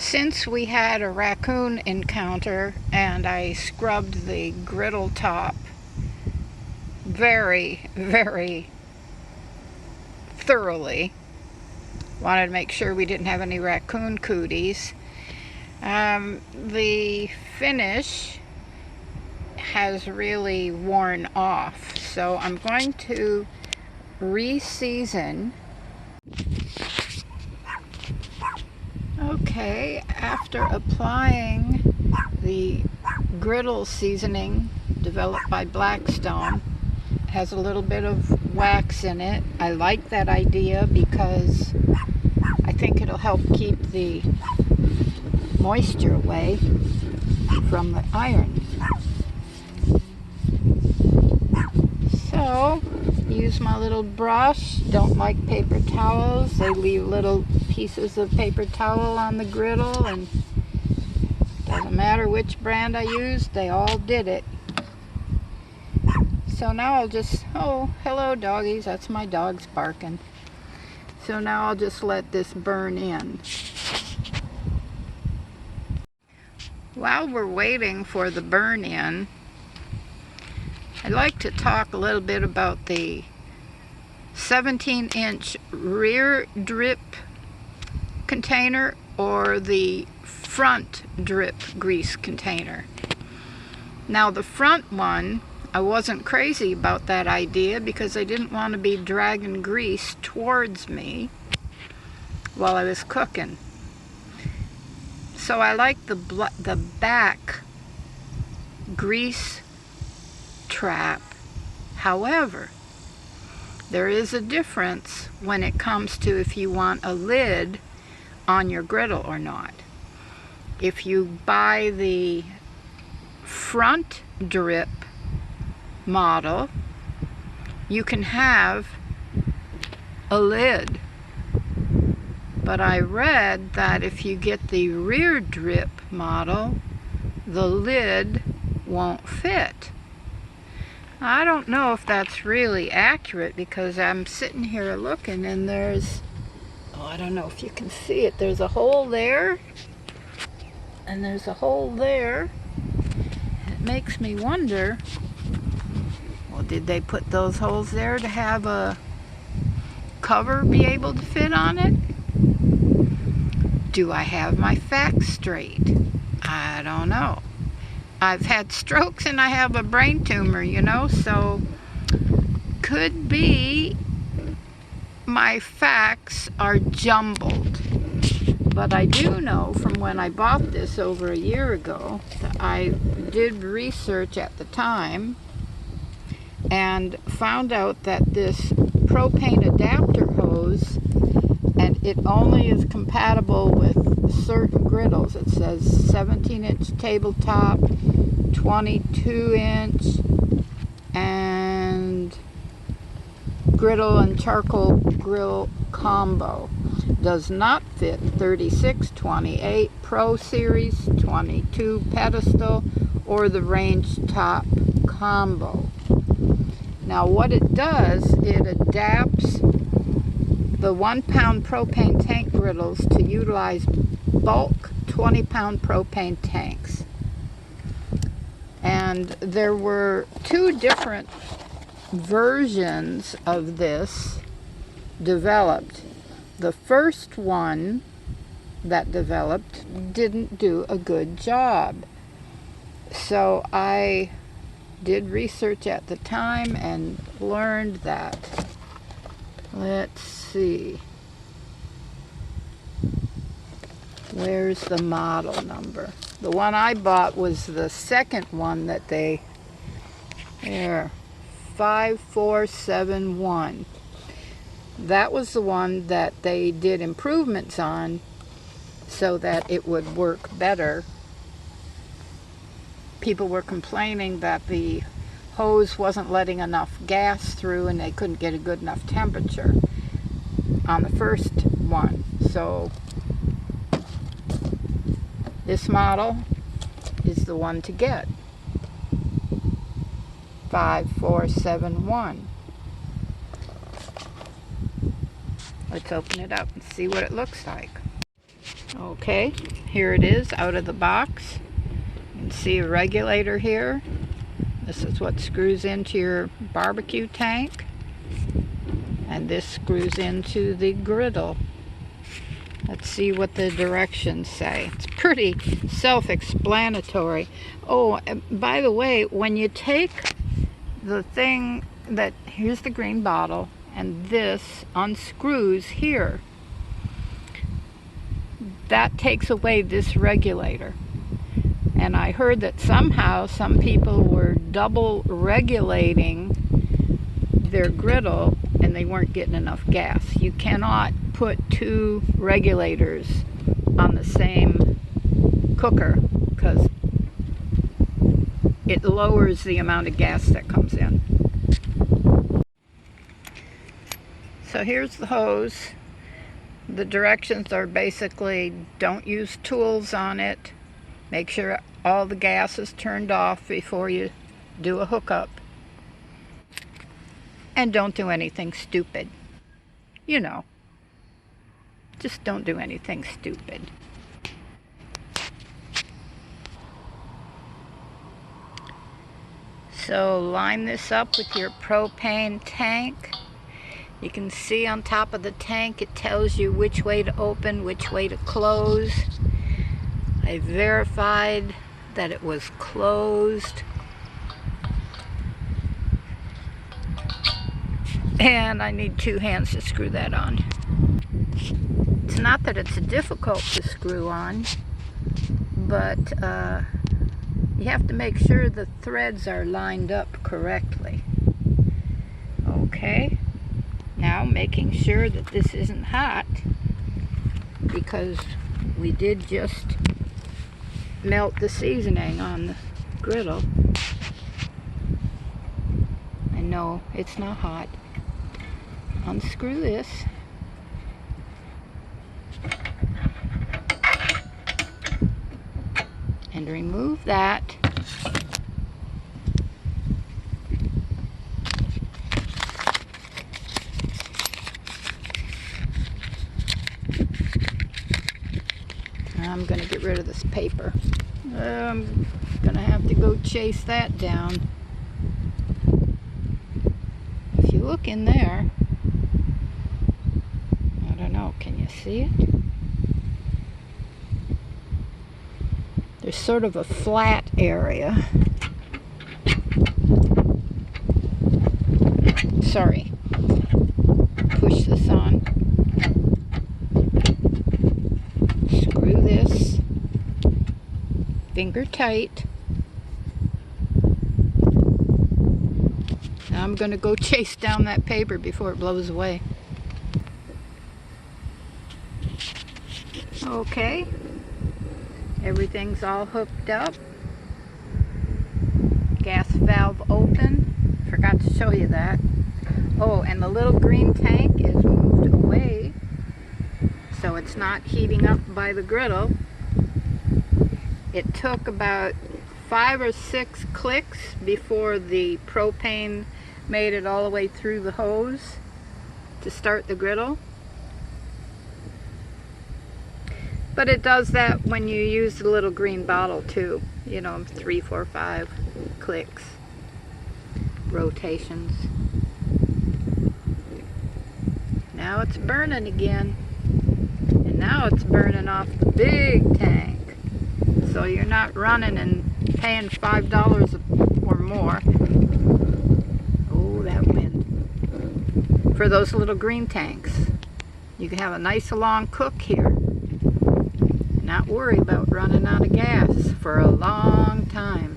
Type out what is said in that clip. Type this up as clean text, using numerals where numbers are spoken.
Since we had a raccoon encounter and I scrubbed the griddle top very, very thoroughly, wanted to make sure we didn't have any raccoon cooties, the finish has really worn off. So I'm going to re-season. Okay, after applying the Griddle seasoning developed by Blackstone, it has a little bit of wax in it. I like that idea because I think it'll help keep the moisture away from the iron. So, use my little brush. Don't like paper towels. They leave little pieces of paper towel on the griddle, and doesn't matter which brand I used, they all did it. So now I'll just, oh, hello doggies, that's my dogs barking. So now I'll just let this burn in. While we're waiting for the burn in, I'd like to talk a little bit about the 17-inch rear drip container or the front drip grease container. Now the front one, I wasn't crazy about that idea because I didn't want to be dragging grease towards me while I was cooking. So I like the back grease trap. However, there is a difference when it comes to if you want a lid on your griddle or not. If you buy the front drip model, you can have a lid. But I read that if you get the rear drip model, the lid won't fit. I don't know if that's really accurate because I'm sitting here looking and there's, oh, I don't know if you can see it, there's a hole there and there's a hole there. It makes me wonder, well, did they put those holes there to have a cover be able to fit on it? Do I have my facts straight? I don't know. I've had strokes and I have a brain tumor, you know, so could be my facts are jumbled. But I do know from when I bought this over a year ago that I did research at the time and found out that this propane adapter hose, and it only is compatible with certain griddles. It says 17-inch tabletop, 22-inch, and griddle and charcoal grill combo. Does not fit 36, 28, Pro Series, 22 pedestal, or the range top combo. Now what it does, it adapts the 1-pound propane tank griddles to utilize bulk 20-pound propane tanks. And there were two different versions of this developed. The first one that developed didn't do a good job. So I did research at the time and learned that. Let's see. Where's the model number? The one I bought was the second one that they, there, 5471. That was the one that they did improvements on so that it would work better. People were complaining that the hose wasn't letting enough gas through and they couldn't get a good enough temperature on the first one. So this model is the one to get. 5471. Let's open it up and see what it looks like. Okay, here it is out of the box. You can see a regulator here. This is what screws into your barbecue tank. And this screws into the griddle. Let's see what the directions say. It's pretty self-explanatory. Oh, by the way, when you take the thing that, here's the green bottle, and this unscrews here, that takes away this regulator. And I heard that somehow some people were double regulating their griddle and they weren't getting enough gas. You cannot put two regulators on the same cooker because it lowers the amount of gas that comes in. So here's the hose. The directions are basically don't use tools on it. Make sure all the gas is turned off before you do a hookup. And don't do anything stupid. You know, just don't do anything stupid. So line this up with your propane tank. You can see on top of the tank it tells you which way to open, which way to close. I verified that it was closed. And I need 2 hands to screw that on. It's not that it's difficult to screw on, but you have to make sure the threads are lined up correctly. Okay, now making sure that this isn't hot, because we did just melt the seasoning on the griddle. I know it's not hot. Unscrew this. And remove that. I'm going to get rid of this paper. I'm going to have to go chase that down. If you look in there, I don't know, can you see it? There's sort of a flat area. Sorry. Push this on. Screw this. Finger tight. Now I'm going to go chase down that paper before it blows away. Okay. Everything's all hooked up. Gas valve open. Forgot to show you that. Oh, and the little green tank is moved away so it's not heating up by the griddle. It took about 5 or 6 clicks before the propane made it all the way through the hose to start the griddle. But it does that when you use the little green bottle too. You know, 3, 4, 5 clicks, rotations. Now it's burning again. And now it's burning off the big tank. So you're not running and paying $5 or more. Oh, that wind. For those little green tanks. You can have a nice long cook here. Not worry about running out of gas for a long time.